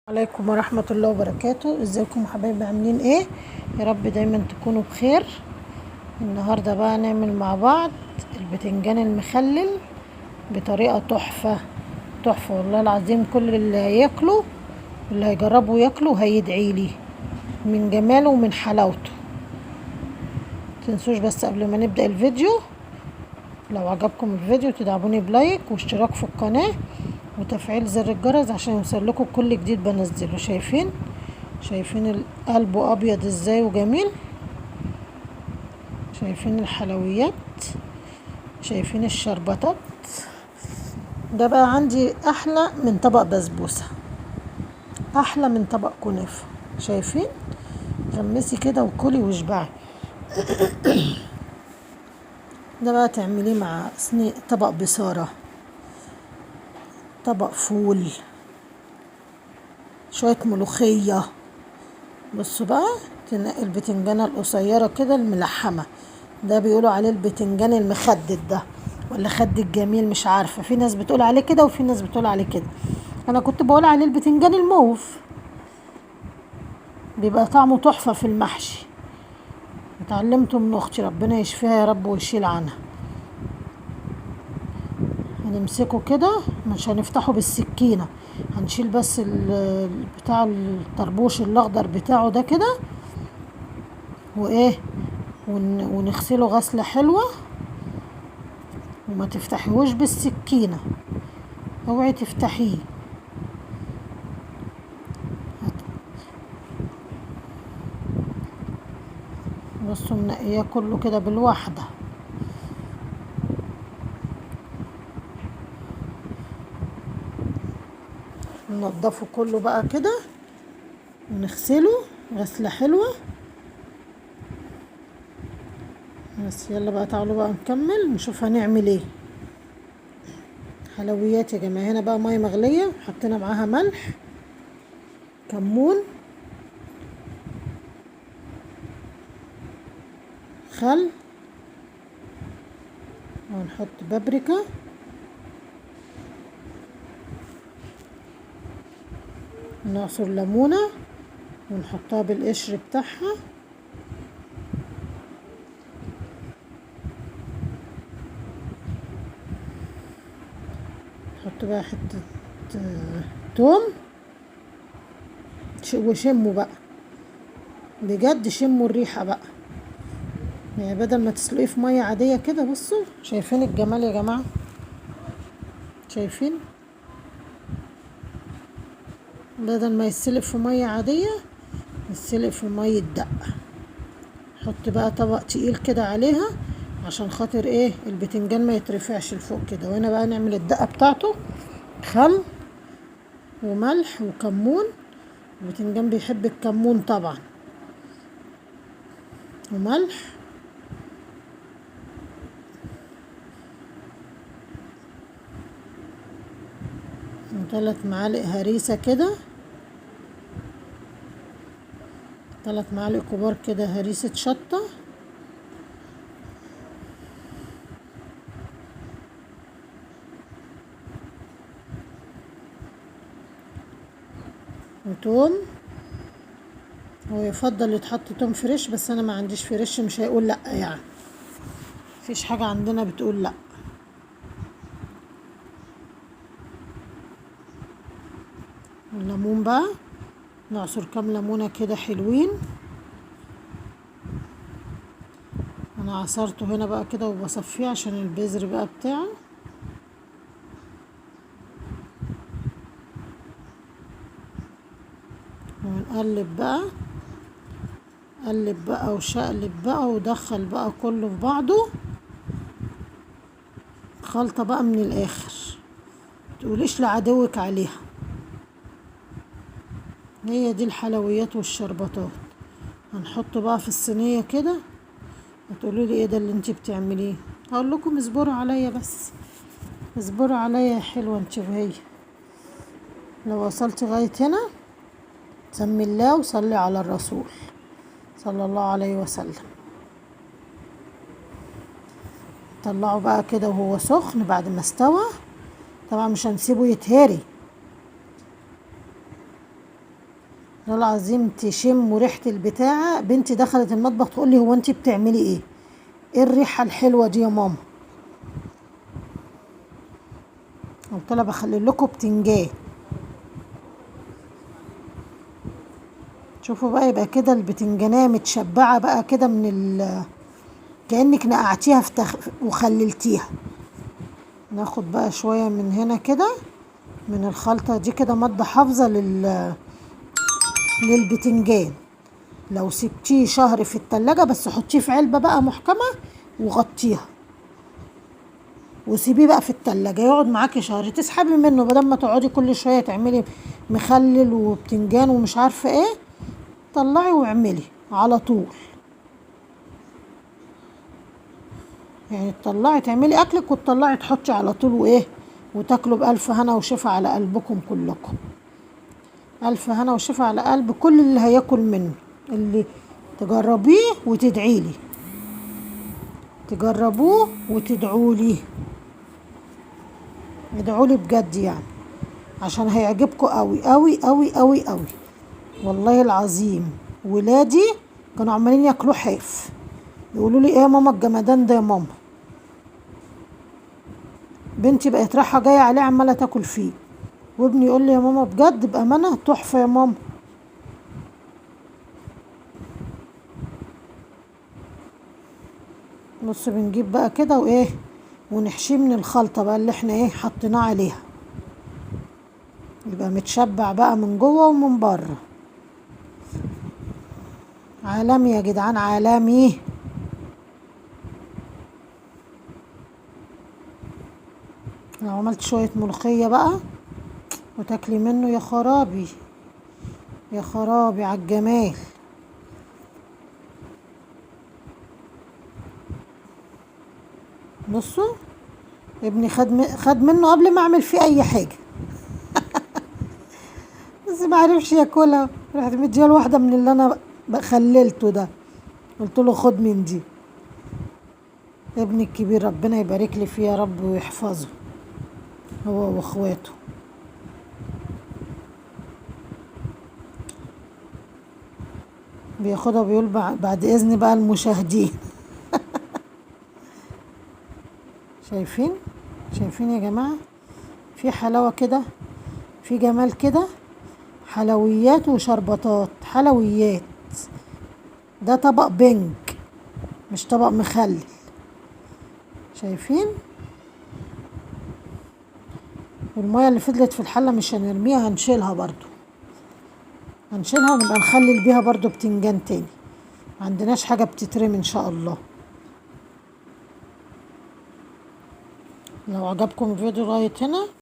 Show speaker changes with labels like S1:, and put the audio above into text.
S1: عليكم ورحمة الله وبركاته. ازيكم حبايبي، عاملين ايه؟ يا رب دايما تكونوا بخير. النهاردة بقى نعمل مع بعض البتنجان المخلل بطريقة تحفة تحفة والله العظيم. كل اللي هياكله واللي هيجربه ياكله هيدعيلي من جماله ومن حلاوته. متنسوش بس قبل ما نبدأ الفيديو، لو عجبكم الفيديو تدعموني بلايك واشتراك في القناة وتفعيل زر الجرس عشان يوصلكوا كل جديد بنزله. شايفين القلب ابيض ازاي وجميل، شايفين الحلويات، شايفين الشربطات. ده بقى عندي احلى من طبق بسبوسه، احلى من طبق كنافه. شايفين؟ غمسي كده وكلي واشبعي. ده بقى تعمليه مع طبق بصاره، طبق فول، شويه ملوخيه. بصوا بقى، تنقي البتنجانه القصيره كده الملحمه، ده بيقولوا عليه البتنجان المخدد ده ولا خد الجميل، مش عارفه. في ناس بتقول عليه كده وفي ناس بتقول عليه كده. انا كنت بقول عليه البتنجان الموف، بيبقى طعمه تحفه في المحشي. اتعلمته من اختي، ربنا يشفيها يا رب ويشيل عنها. هنمسكه كده، مش هنفتحه بالسكينه، هنشيل بس بتاع الطربوش الاخضر بتاعه ده كده، وايه، ونغسله غسله حلوه. وما تفتحيهوش بالسكينه، اوعي تفتحيه. بصوا منقياه كله كده بالواحده. ننضفه كله بقى كده ونغسله غسله حلوه. بس يلا بقى، تعالوا بقى نكمل نشوف هنعمل ايه. حلويات يا جماعه. هنا بقى ميه مغليه حطينا معاها ملح، كمون، خل، وهنحط بابريكا، نعصر ليمونه ونحطها بالقشر بتاعها. نحط بقى حته توم، وشموا بقى بجد، شموا الريحه بقى. يعني بدل ما تسلقيه في ميه عاديه كده، بصوا شايفين الجمال يا جماعه؟ شايفين؟ بدل ما يتسلق في ميه عاديه يتسلق في ميه دقه. حط بقى طبق تقيل كده عليها عشان خاطر ايه، البتنجان ما يترفعش لفوق كده. وهنا بقى نعمل الدقه بتاعته، خل وملح وكمون. البتنجان بيحب الكمون طبعا، وملح، و3 معالق هريسه كده، 3 معالق كبار كده هريسه شطه، وتوم. هو يفضل يتحط توم فريش، بس انا ما عنديش فريش، مش هيقول لا يعني، مفيش حاجه عندنا بتقول لا. الليمون بقى، نعصر كام ليمونه كده حلوين. انا عصرته هنا بقى كده وبصفيه عشان البذر بقى بتاعه. ونقلب بقى، قلب بقى وشقلب بقى ودخل بقى كله في بعضه، خلطة بقى من الاخر، متقوليش لعدوك عليها. هي دي الحلويات والشربطات. هنحطه بقى في الصينية كده. هتقولوا لي ايه ده اللي انتي بتعمليه؟ هقول لكم اصبروا عليا بس، اصبروا عليا يا حلوة انتي وهي. لو وصلت لغاية هنا سمي الله وصلي على الرسول صلى الله عليه وسلم. طلعه بقى كده وهو سخن بعد ما استوى. طبعا مش هنسيبه يتهري، والله العظيم تشم ريحة البتاعة. بنتي دخلت المطبخ تقول لي هو انتي بتعملي ايه؟ ايه الريحة الحلوة دي يا ماما؟ قلت لها بخلي لكم بتنجان. شوفوا بقى، يبقى كده البتنجانية متشبعة بقى كده كأنك نقعتيها وخللتيها. ناخد بقى شوية من هنا كده من الخلطة دي كده، مادة حافظة للبتنجان. لو سبتيه شهر في التلاجة، بس حطيه في علبة بقى محكمة وغطيها وسيبيه بقى في التلاجة يقعد معاكي شهر، تسحبي منه بدل ما تقعدي كل شوية تعملي مخلل وبتنجان ومش عارفة ايه. طلعي واعملي على طول، يعني تطلعي تعملي اكلك وتطلعي تحطي على طول وايه، وتاكلوا بألف هنا وشفا على قلبكم كلكم. ألف هنا وشفا على قلب كل اللي هياكل منه. اللي تجربيه وتدعيلي، تجربوه وتدعولي، ادعولي بجد يعني، عشان هيعجبكم قوي قوي قوي قوي قوي. والله العظيم ولادي كانوا عمالين ياكلوه حاف، يقولوا لي ايه يا ماما الجمدان ده يا ماما. بنتي بقت رايحه جايه عليه عماله تاكل فيه، وابني يقول لي يا ماما بجد بامانه تحفه يا ماما. بص بنجيب بقى كده وايه، ونحشيه من الخلطه بقى اللي احنا ايه حطيناه عليها، يبقى متشبع بقى من جوه ومن بره. عالمي يا جدعان، عالمي. لو عملت شويه ملوخيه بقى وتاكلي منه، يا خرابي يا خرابي على الجمال. بصوا ابني خد منه قبل ما اعمل فيه اي حاجه، بس ما عرفش ياكلها. رحت مديها واحده من اللي انا خللته ده، قلت له خد من دي. ابني الكبير ربنا يبارك لي فيه يا رب ويحفظه هو واخواته. بياخدها بيقول بعد اذن بقى المشاهدين. شايفين؟ شايفين يا جماعه؟ في حلاوه كده، في جمال كده، حلويات وشربطات. حلويات ده طبق بنك مش طبق مخلل. شايفين؟ والميه اللي فضلت في الحله مش هنرميها، هنشيلها برضو، هنشيلها ونبقى نخلل بيها برضو بتنجان تاني. معندناش حاجه بتترمي ان شاء الله. لو عجبكم الفيديو لغايه هنا